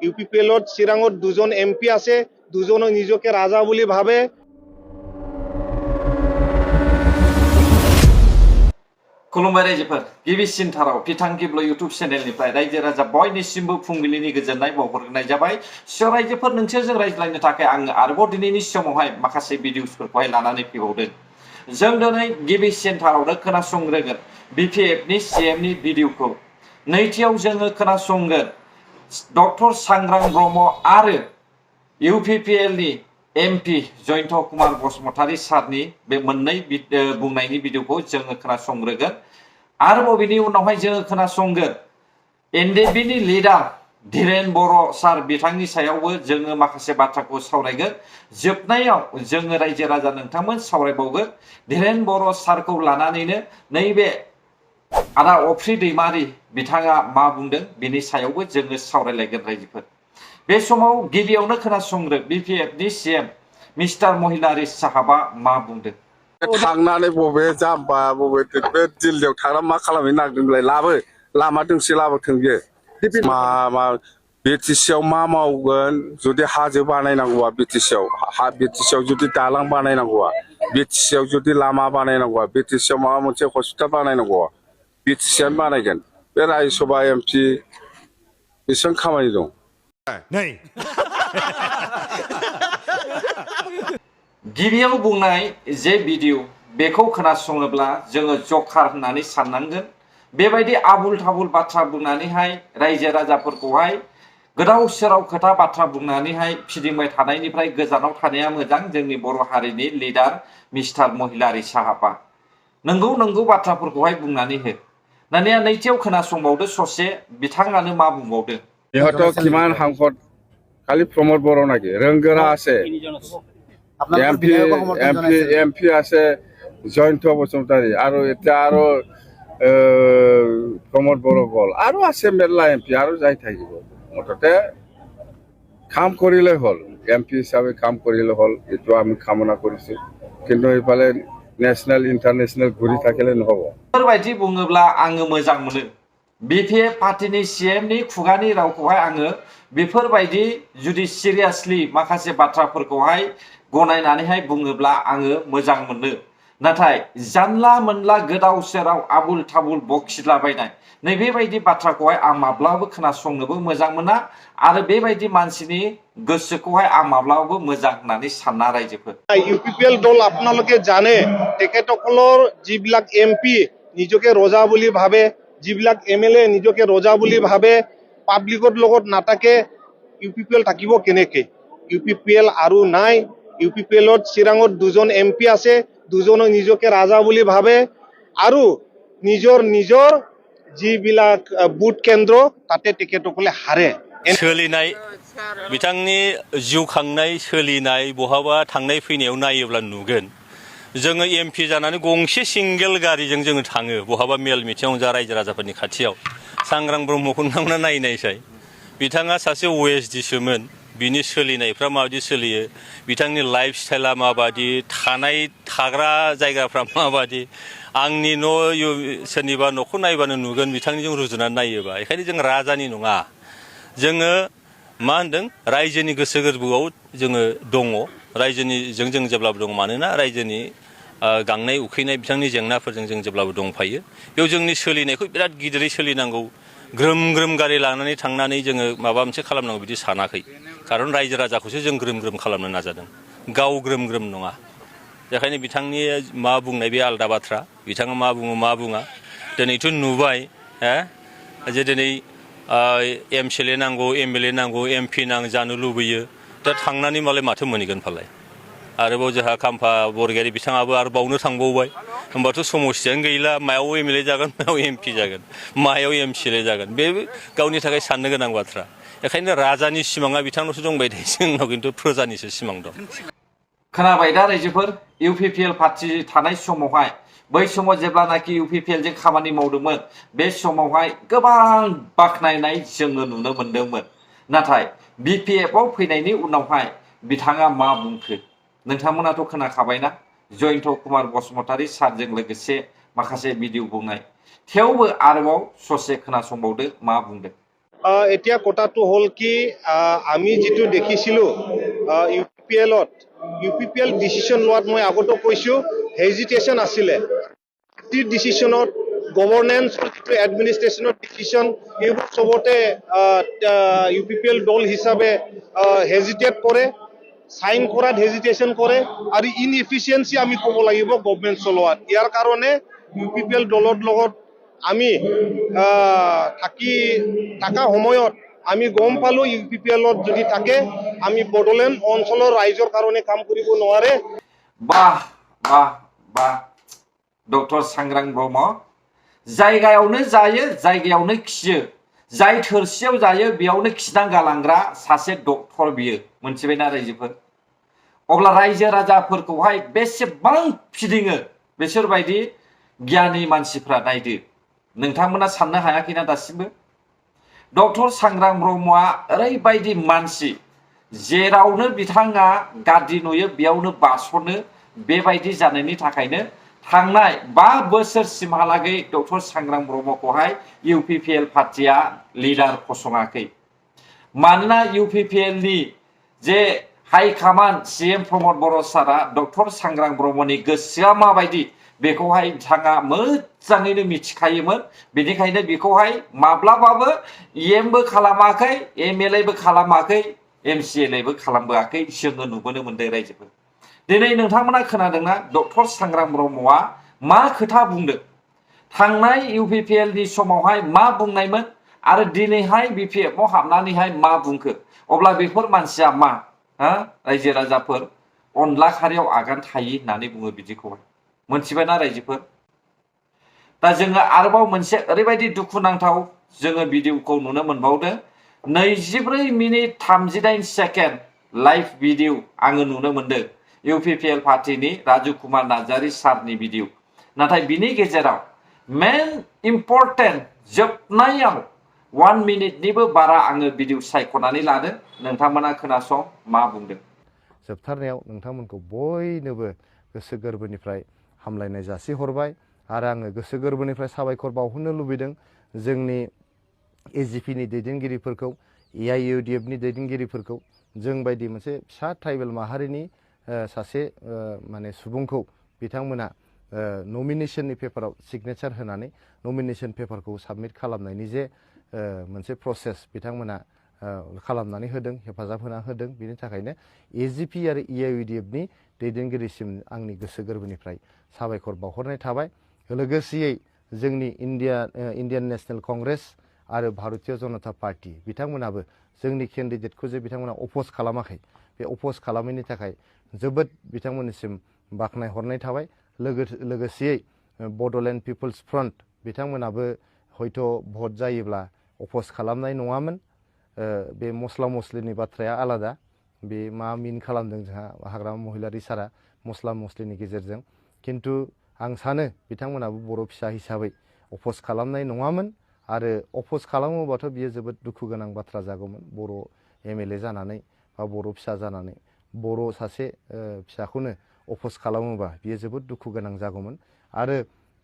ইউপিপিএলত চিৰাঙত দুজন এমপি আছে, দুজনে নিজকে ৰাজা বুলি ভাবে। खुलुमबाय रायजोफोर गिबिसिनथाराव बिथां गिब्ल इउटुब चेनेलनिफ्राय रायजो राजा बयनिसिमबो फुंबिलिनि गोजोननाय बावहरनाय जाबाय। स' रायजोफोर नोंसोरजों रायज्लायनो थाखाय आङो आरोबाव दिनैनि समावहाय माखासे भिडिअसफोरखौहाय लानानै फैबावदों। जों दिनै गिबिसिनथारावनो खोनासंग्रोगोन बिपिएफनि सिएमनि भिडिअखौ। नैथियाव जोङो खोनासंगोन डक्टर सांग्रां ब्रह्म आरो इउपिपिएलनि एमपि जयन्त कुमार बसुमतारी सारनि बे मोननै बुंनायनि भिडिअखौ जोङो खोनासंग्रोगोन। आरोबाव बिनि उनावहाय जोङो खोनासंगोन एनडिएफबिनि लिडार धीरेन बर' सार बिथांनि सायावबो जोङो माखासे बाथ्राखौ सावरायगोन। जोबनायाव जोङो रायजो राजा नोंथांमोन सावरायबावगोन धीरेन बर' सारखौ लानानैनो नैबे आदा अफ्रि दैमारि बिथाङा मा बुंदों बिनि सायावबो जोङो सावरायलायगोन रायजोफोर। बे समाव गिबियावनो खोनासंग्रो बिपिएफनि सिएम मिस्टार महिलारि साहाबा मा बुंदों। थांनानै बबे जाम्बा बबे बे दिल्लीयाव थांना मा खालामहैनो नागिरदोंलाय लाबो लामा दोंसे लाबोथों बियो मा बिटिसिआव मा मावगोन जुदि हाजो बानायनांगौआ बिटिसिआव बिटिसिआव जुदि दालां बानायनांगौआ बिटिसिआव जुदि लामा बानायनांगौआ बिटिसिआव माबा मोनसे हस्पिटाल बानायनांगौआ बिटिसिआनो बानायगोन। बे राज्यसभा एमपि बेसेबां खामानि दं नै गिबियाव बुंनाय जे भिडिअ बेखौ खोनासङोब्ला जोङो जकार होननानै साननांगोन। बेबायदि आबुल थाबुल बाथ्रा बुंनानैहाय रायजो राजाफोरखौहाय गोदाव सोराव खोथा बाथ्रा बुंनानैहाय फिदिंबाय थानायनिफ्राय गोजानाव थानाया मोजां जोंनि बर' हारिनि लिडार मिस्टार महिलारि साहाबा। नंगौ बाथ्राफोरखौहाय बुंनानै हो। दानिया नैथियाव खोनासंबावदो ससे बिथाङानो मा बुंबावदों। ইহঁতক কিমান সাংসদ খালি প্ৰমোদ বড়ো নাকি ৰংগৰা আছে এমপি আছে জয়ন্ত বসুমতাৰী আৰু এতিয়া আৰু প্ৰমোদ বড়ো গ'ল আৰু আছে মেলা এমপি আৰু যাই থাকিব। মুঠতে কাম কৰিলে হ'ল এমপি হিচাপে কাম কৰিলে হ'ল এইটো আমি কামনা কৰিছোঁ। কিন্তু এইফালে নেশ্যনেল ইণ্টাৰনেশ্যনেল ঘূৰি থাকিলে নহ'ব। बेफोरबायदि बुङोब्ला आङो मोजां मोनो। बिपिएफ पार्टीनि सिएमनि खुगानि रावखौहाय आङो बेफोरबायदि जुदि सिरियासलि माखासे बाथ्राफोरखौहाय गनायनानैहाय बुङोब्ला आङो मोजां मोनो। नाथाय जानला मोनला गोदाव सोराव आबुल थाबुल बखिलाबायनाय नैबेबायदि बाथ्राखौहाय आं माब्लाबो खोनासंनोबो मोजां मोना आरो बेबायदि मानसिनि गोसोखौहाय आं माब्लाबो मोजां होननानै सानना रायजोफोर। ইউপিপিএল দল আপোনালোকে জানে তেখেতসকলৰ যিবিলাক এমপি নিজকে ৰজা বুলি ভাবে, যিবিলাক এমএলএ নিজকে ৰজা বুলি ভাবে, পাব্লিকৰ লগত নাথাকে ইউপিপিএল থাকিব কেনেকে? ইউপিপিএল আৰু নাই। ইউপিপিএলত চিৰাঙত দুজন এমপি আছে, দুজনে নিজকে ৰাজা বুলি ভাবে আৰু নিজৰ যিবিলাক বুথ কেন্দ্ৰ তাতে তেখেতসকলে হাৰে। सोलिनाय बिथांनि जिउ खांनाय सोलिनाय बहाबा थांनाय फैनायाव नायोब्ला नुगोन जोङो एमपि जानानै गंसे सिंगेल गारिजों जोङो थाङो बहाबा मेल मिटिङाव जा रायजो राजाफोरनि खाथियाव। सांग्रां ब्रह्मखौ नोंथांमोना नायनायसाय बिथाङा सासे ओएसडिसोमोन। बिनि सोलिनायफ्रा माबायदि सोलियो बिथांनि लाइफ स्टाइला माबायदि थाग्रा जायगाफ्रा माबायदि आंनि न' सोरनिबा न'खौ नायबानो नुगोन बिथांनिजों रुजुनानै नायोबा। बेखायनो जों राजानि नङा जोङो मा होनदों रायजोनि गोसो गोरबोआव जोङो दङ रायजोनिजों जों जेब्लाबो दङ मानोना रायजोनि गांनाय उखैनाय बिथांनि जेंनाफोरजों जों जेब्लाबो दंफायो। बेयाव जोंनि सोलिनायखौ बिराद गिदिरै सोलिनांगौ ग्रोम ग्रोम गारि लानानै थांनानै जोङो माबा मोनसे खालामनांगौ बिदि सानाखै। खारन रायजो राजाखौसो जों ग्रोम ग्रोम खालामनो नाजादों गाव ग्रोम ग्रोम नङा। बेखायनो बिथांनि मा बुंनाय बे आलादा बाथ्रा बिथाङा मा बुङो मा बुङा। दिनैथ' नुबाय जे दिनै एमसिएलए नांगौ एमएलए नांगौ एमपि जानो लुबैयो दा थांनानै मालाय माथो मोनहैगोन फालाय। आरोबाव जोंहा खाम्फा बरगयारी बिथाङाबो आरो बावनो थांबावबाय होमबाथ' समस्थियानो गैला मायाव एमएलए जागोन मायाव एमपि जागोन मायाव एमसिएलए जागोन बे गावनि थाखाय साननो गोनां बाथ्रा। बेखायनो राजानि सिमाङा बिथांनावसो दंबाय थायो जोंनाव खिन्थु प्रजानिसो सिमां दं। खोनाबाय दा रायजोफोर इउपिपिएल पार्टी थानाय समावहाय बै समाव जेब्लानाखि इउपिपिएलजों खामानि मावदोंमोन बे समावहाय गोबां बाख्नायनाय जोङो नुनो मोन्दोंमोन। नाथाय बिपिएफआव फैनायनि उनावहाय बिथाङा मा बुंखो नोंथांमोनाथ' खोनाखाबायना जयन्त कुमार बसुमतारी सारजों लोगोसे माखासे भिडिअ बुंनाय। थेवबो आरोबाव ससे खोनासंबावदो मा बुंदों। এতিয়া কথাটো হ'ল কি আমি যিটো দেখিছিলোঁ UPPL-ত UPPL ডিচিশ্যন লোৱাত মই আগতো কৈছোঁ হেজিটেশ্যন আছিলে ডিচিশ্যনত গভৰ্নেন্সৰ যিটো এডমিনিষ্ট্ৰেশ্যনৰ ডিচিশ্যন এইবোৰ চবতে UPPL দল হিচাপে হেজিটেট কৰে সাইন কৰাত হেজিটেশ্যন কৰে আৰু ইনএফিচিয়েঞ্চি আমি ক'ব লাগিব গভৰ্নমেণ্ট চলোৱাত ইয়াৰ কাৰণে UPPL দলৰ লগত আমি থকা সময়ত আমি গম পালোঁ UPPL-ত যদি থাকে আমি বড়োলেণ্ড অঞ্চলৰ ৰাইজৰ কাৰণে কাম কৰিব নোৱাৰে বাহ বাহ বাহ ডক্टर सांग्रां ब्रह्म जायगायावनो जायो जायगायावनो खियो जाय थोरसियाव जायो बेयावनो खिना गालांग्रा सासे डक्टर बियो मोनथिबायना रायजोफोर अब्ला रायजो राजाफोरखौहाय बेसेबां फिदिङो बिसोरबायदि गियानि मानसिफ्रा नायदो नोंथांमोना साननो हायाखैना दासिमबो डक्टर सांग्रां ब्रह्मआ ओरैबायदि मानसि जेरावनो बिथाङा गाज्रि नुयो बेयावनो बासनो बेबायदि जानायनि थाखायनो थांनाय 5 बोसोरसिमहालागै डक्टर सांग्रां ब्रह्मखौहाय UPPL पार्टिया लिडार फसङाखै मानोना UPPL नि जे हाइ कमान्ड CM प्रमद बर' सारा डक्टर सांग्रां ब्रह्मनि गोसोआ माबायदि बेखौहाय बिथाङा मोजाङैनो मिथिखायोमोन बेनिखायनो बेखौहाय माब्लाबाबो EMबो खालामाखै MLA बो खालामाखै MCLA बो खालामबोआखै जोङो नुबोनो मोनदों रायजोफोर दिनै नोंथांमोना खोनादोंना डक्टर सांग्रां ब्रह्मआ मा खोथा बुंदों थांनाय UPPL नि समावहाय मा बुंनायमोन आरो दिनैहाय BPF आव हाबनानैहाय मा बुंखो अब्ला बेफोर मानसिया मा रायजो राजाफोर अनला खारियाव आगान थायि होननानै बुङो बिदिखौहाय मोनथिबायना रायजोफोर दा जोङो आरोबाव मोनसे ओरैबायदि दुखुनांथाव जोङो भिडिअखौ नुनो मोनबावदों 24 मिनिट 38 सेकेन्ड लाइभ भिडिअ आङो नुनो मोनदों UPPL पार्टीनि राजु कुमार नार्जारी सारनि भिडिअ नाथाय बिनि गेजेराव मेन इम्पर्टेन्ट जोबनायाव 1 मिनिटनिबो बारा आङो भिडिअ सायख'नानै लादों नोंथांमोना खोनासं मा बुंदों जोबथारनायाव नोंथांमोनखौ बयनोबो गोसो गोरबोनिफ्राय हामलायनाय जासिहरबाय आरो आङो गोसो गोरबोनिफ्राय साबायखर बावहरनो लुबैदों जोंनि AGP नि दैदेनगिरिफोरखौ AIUDF नि दैदेनगिरिफोरखौ जों बायदि मोनसे फिसा ट्राइबेल माहारिनि सासे माने सुबुंखौ बिथांमोना नमिनेशननि पेपाराव सिगनेचार होनानै नमिनेशन पेपारखौ साबमिट खालामनायनि जे मोनसे प्रसेस बिथांमोना खालामनानै होदों हेफाजाब होना होदों बिनि थाखायनो AGP आरो AIUDF नि दैदेनगिरिसिम आंनि गोसो गोरबोनिफ्राय साबायखर बावहरनाय थाबाय लोगोसेयै जोंनि इन्डियान नेशनेल कंग्रेस आरो भारतीय जनता पार्टी बिथांमोनाबो जोंनि केन्डिडेटखौ जे बिथांमोना अपोज खालामाखै बे अपोज खालामैनि थाखाय जोबोद बिथांमोननिसिम बाख्नाय हरनाय थाबाय लोगोसेयै बड'लेण्ड पिपल्स फ्रन्ट बिथांमोनाबो हयथ' भट जायोब्ला अपोज खालामनाय नङामोन बे मस्ला मस्लिनि बाथ्राया आलादा बे मा मिन खालामदों जोंहा हाग्रामा महिलारी सारा मस्ला मस्लिनि गेजेरजों किन्तु आं सानो बिथांमोनाबो बर' फिसा हिसाबै अपोज खालामनाय नङामोन आरो अपोज खालामोबाथ' बियो जोबोद दुखु गोनां बाथ्रा जागौमोन बर' MLA जानानै बा बर' फिसा जानानै बर' सासे फिसाखौनो अपोज खालामोबा बियो जोबोद दुखु गोनां जागौमोन आरो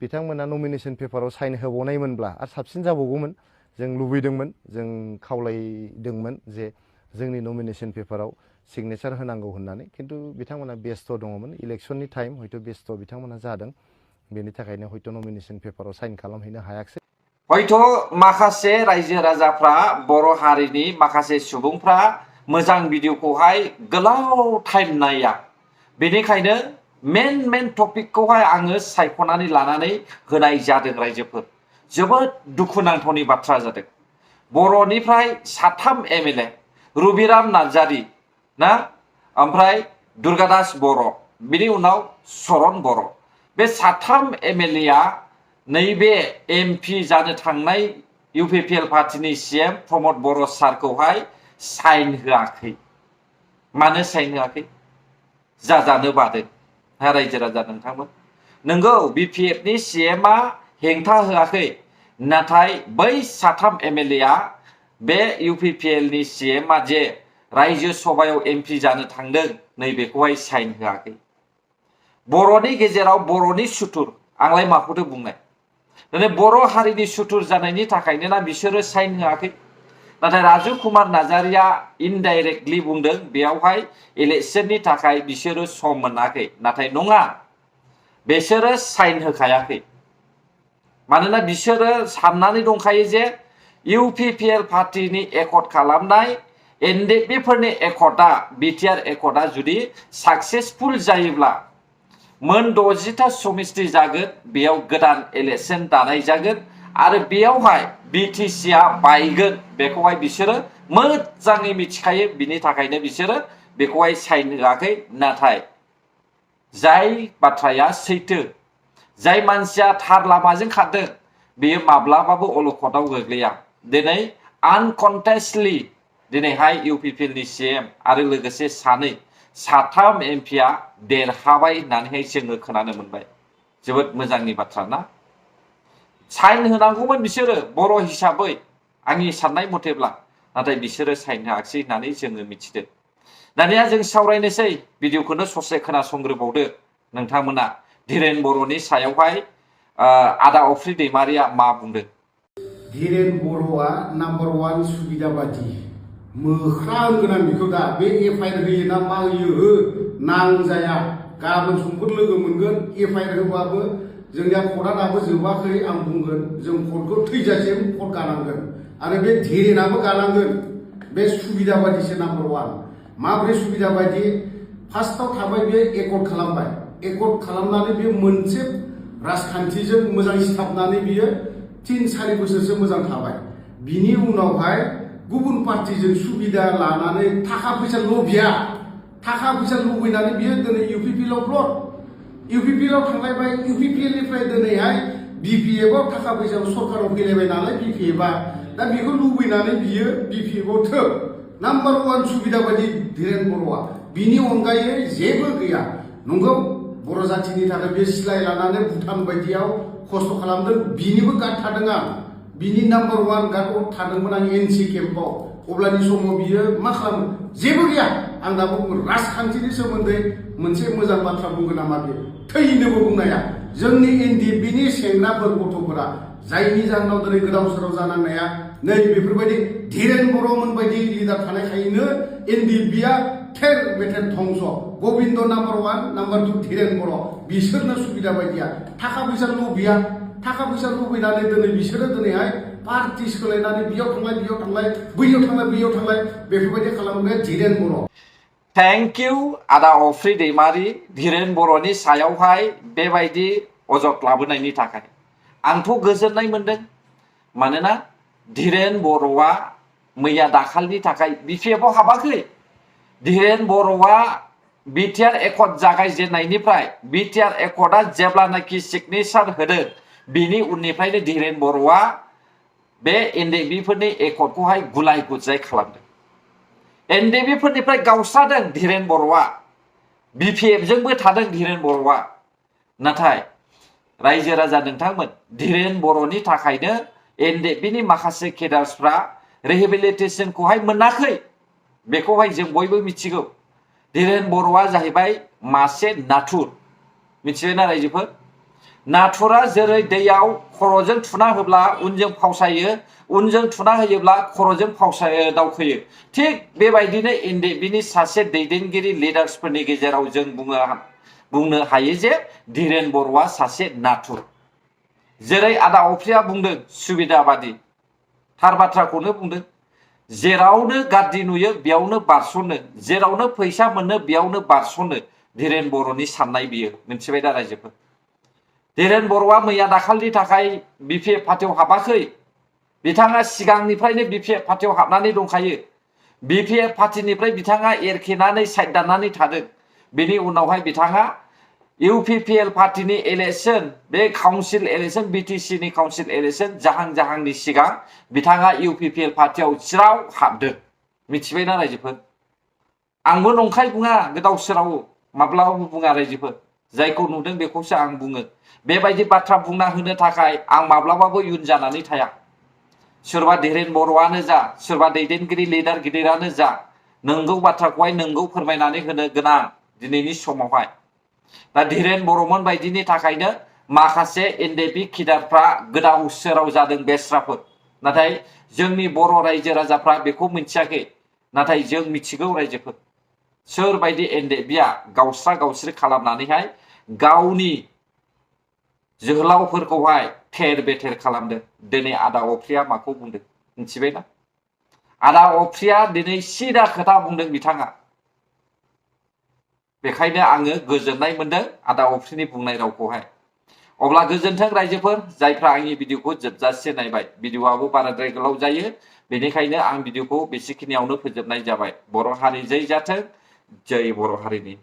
बिथांमोना नमिनेशन पेपाराव साइन होबावनायमोनब्ला आरो साबसिन जाबावगौमोन जों लुबैदोंमोन जों खावलायदोंमोन जे जोंनि नमिनेशन पेपाराव सिगनेचार होनांगौ होननानै किन्तु बिथांमोना बेस्थ' दङमोन इलेक्शननि टाइम हयथ' बेस्थ' बिथांमोना जादों बेनि थाखायनो हयथ' नमिनेशन पेपाराव साइन खालामहैनो हायाखिसै हयथ' माखासे रायजो राजाफ्रा बर' हारिनि माखासे सुबुंफ्रा मोजां भिडिअखौहाय गोलाव टाइम नाया बेनिखायनो मेन टपिकखौहाय आङो सायख'नानै लानानै होनाय जादों रायजोफोर जोबोद दुखुनांथावनि बाथ्रा जादों बर'निफ्राय 3 MLA रुबिराम नार्जारी ना ओमफ्राय दुर्गादास बर' बिनि उनाव सरन बर' बे 3 MLA आ नैबे MP जानो थांनाय UPPL पार्टीनि CM प्रमद बर' सारखौहाय साइन होआखै मानो साइन होआखै जाजानो बादों रायजो राजा नोंथांमोन नंगौ BPF नि CM आ हेंथा होआखै नाथाय बै 3 MLA आ बे UPPL नि CM आ जे रायजो सभायाव MP जानो थांदों नैबेखौहाय साइन होआखै बर'नि गेजेराव बर'नि सुथुर आंलाय माखौथो बुंनाय दिनै बर' हारिनि सुथुर जानायनि थाखायनो ना बिसोरो साइन होआखै नाथाय राजु कुमार नार्जारिया इनडाइरेक्टलि बुंदों बेयावहाय इलेक्शननि थाखाय बिसोरो सम मोनाखै नाथाय नङा बिसोरो साइन होखायाखै मानोना बिसोरो साननानै दंखायो जे इउपिपिएल पार्टीनि एकर्ड खालामनाय एनडिएफबि एकर्डआ बिटिआर एकर्डआ जुदि साक्सेसफुल जायोब्ला मोन 60टा समिति जागोन बेयाव गोदान इलेक्शन दानाय जागोन आरो बेयावहाय बिटिसिआ बायगोन बेखौहाय बिसोरो मोजाङै मिथिखायो बिनि थाखायनो बिसोरो बेखौहाय साइन होआखै नाथाय जाय बाथ्राया सैथो जाय मानसिया थार लामाजों खारदों बेयो माब्लाबाबो अलखदाव गोग्लैया दिनै आनकन्टेस्टलि दिनैहाय इउपिपिएलनि सीएम आरो लोगोसे साथाम एमपिआ देरहाबाय होननानैहाय जोङो खोनानो मोनबाय जोबोद मोजांनि बाथ्रा ना साइन होनांगौमोन बिसोरो बर' हिसाबै आंनि साननाय मथेब्ला नाथाय बिसोरो साइन होआखै होननानै जोङो मिथिदों दानिया जों सावरायनोसै भिडिअखौनो ससे खोनासंग्रोबावदो नोंथांमोना धीरेन बर'नि सायावहाय आदा अफ्रि दैमारिया मा बुंदों धीरेन बर'आ नाम्बार 1 सुबिदाबादि मोख्रा होनगोन आं बेखौ दा बे एफआइआर होयो ना मा होयो हो नांजाया गाबोन समफोर लोगो मोनगोन एफआइआर होबाबो जोंनिया कर्टआ दाबो जोबाखै आं बुंगोन जों कर्टखौ थैजासिम कर्ट गानांगोन आरो बे धीरेनाबो गानांगोन बे सुबिदाबादिसो नाम्बार 1 माब्रै सुबिदाबादि फार्स्टआव थाबाय बे एकर्ड खालामबाय एकर्ड खालामनानै बे मोनसे राजखान्थिजों मोजां सिथाबनानै बियो 3-4 बोसोरसो मोजां थाबाय बिनि उनावहाय गुबुन पार्टिजों सुबिदा लानानै थाखा फैसा लुबैया थाखा फैसा लुबैनानै बियो दिनै इउपिपिएलआव प्लट इउपिपिएलआव थांलायबाय इउपिपिएलनिफ्राय दिनैहाय बिपिएफआव थाखा फैसा सरकाराव फैलायबाय नालाय बिपिएफआ दा बेखौ लुबैनानै बियो बिपिएफआव थोब नाम्बार 1 सुबिदा बायदि धीरेन बर'आ बिनि अनगायै जेबो गैया नंगौ बर' जाथिनि थाखाय बे सिलाय लानानै भुटान बायदियाव खस्थ' खालामदों बिनिबो गार्ड थादों आं बिनि नाम्बार 1 गार्डआव थादोंमोन आं एनसि केम्पआव अब्लानि समाव बियो मा खालामो जेबो गैया आं दाबो राजखान्थिनि सोमोन्दै मोनसे मोजां बाथ्रा बुंगोन नामा बे थैनोबो बुंनाया जोंनि एनडिएफबिनि सेंग्राफोर गथ'फोरा जायनि जाहोनाव दिनै गोदाव सोराव जानांनाया नै बेफोरबायदि धीरेन बर'मोन बायदि लिडार थानायखायनो एनडिएफबिया थेर बेथेर धंस गबिन्द नाम्बार 1 नाम्बार 2 धीरेन बर' बिसोरनो सुबिदा बायदिया थाखा फैसा लुबैया थाखा फैसा लुबैनानै दिनै बिसोरो दिनैहाय पार्टि सोलायनानै बेयाव थांलाय बैयाव थांलाय बेफोरबायदि खालामग्राया धीरेन बर' थेंक इउ आदा अफ्रि दैमारि धीरेन बर'नि सायावहाय बेबायदि अजद लाबोनायनि थाखाय आंथ' गोजोननाय मोनदों मानोना धीरेन बर'आ मैया दाखालिनि थाखाय बिपिएफआव हाबाखै धीरेन बर'आ बिटिआर एकर्ड जागायजेननायनिफ्राय बिटिआर एकर्डआ जेब्लानाखि सिगनेचार होदों बिनि उननिफ्रायनो धीरेन बर'आ बे एनडिएफबिफोरनि एकर्डखौहाय गुलाय गुजाय खालामदों एनडिएफबिफोरनिफ्राय गावस्रादों धीरेन बर'आ बिपिएफजोंबो थादों धीरेन बर'आ नाथाय रायजो राजा नोंथांमोन धीरेन बर'नि थाखायनो एनडिएफबिनि माखासे केडार्सफ्रा रिहेबिलिटेसनखौहाय मोनाखै बेखौहाय जों बयबो मिथिगौ धीरेन बर'आ जाहैबाय मासे नाथुर मिथिबायना रायजोफोर नाथुरा जेरै दैयाव खर'जों थुना होब्ला उनजों फावसायो उनजों थुना होयोब्ला खर'जों फावसायो दावखोयो थिग बेबायदिनो एनडिएफबिनि सासे दैदेनगिरि लिडार्सफोरनि गेजेराव जों बुंनो हायो जे धीरेन बर'आ सासे नाथुर जेरै आदा अफ्रिया बुंदों सुबिदाबादि थार बाथ्राखौनो बुंदों जेरावनो गाज्रि नुयो बेयावनो बारस'नो जेरावनो फैसा मोनो बेयावनो बारस'नो धीरेन बर'नि साननाय बियो मिथिबाय दा रायजोफोर धीरेन बर'आ मैया दाखालिनि थाखाय बिपिएफ पार्टियाव हाबाखै बिथाङा सिगांनिफ्रायनो बिपिएफ पार्टियाव हाबनानै दंखायो बिपिएफ पार्टिनिफ्राय बिथाङा एरखेनानै साइड दाननानै थादों बेनि उनावहाय बिथाङा इउपिपिएल पार्टिनि इलेक्शन बे काउन्सिल इलेक्शन बिटिसिनि काउन्सिल इलेक्शन जाहांनि सिगां बिथाङा इउपिपिएल पार्टियाव ज्राव हाबदों मिथिबायना रायजोफोर आंबो नंखाय बुङा गोदाव सोराव माब्लाबाबो बुङा रायजोफोर जायखौ नुदों बेखौसो आं बुङो बेबायदि बाथ्रा बुंना होनो थाखाय आं माब्लाबाबो इयुन जानानै थाया सोरबा धीरेन बर'आनो जा सोरबा दैदेनगिरि लिडार गिदिरानो जा नंगौ बाथ्राखौहाय नंगौ फोरमायनानै होनो गोनां दिनैनि समावहाय दा धीरेन बर'मोन बायदिनि थाखायनो माखासे एनडिएफबि केडारफ्रा गोदाव सोराव जादों बेस्राफोर नाथाय जोंनि बर' रायजो राजाफ्रा बेखौ मिथियाखै नाथाय जों मिथिगौ रायजोफोर सोरबायदि एनडेबिया गावस्रा गावस्रि खालामनानैहाय गावनि जोहोलावफोरखौहाय थेर बेथेर खालामदों दिनै आदा अफ्रिया माखौ बुंदों मिथिबायना आदा अफ्रिया दिनै सिदा खोथा बुंदों बिथाङा बेखायनो आङो गोजोननाय मोनदों आदा अफ्रिनि बुंनाय रावखौहाय अब्ला गोजोन्थों रायजोफोर जायफ्रा आंनि भिडिअखौ जोबजासे नायबाय भिडिअआबो बाराद्राय गोलाव जायो बेनिखायनो आं भिडिअखौ बेसेखिनियावनो फोजोबनाय जाबाय बर' हारि जै जाथों जै बर' हारिनि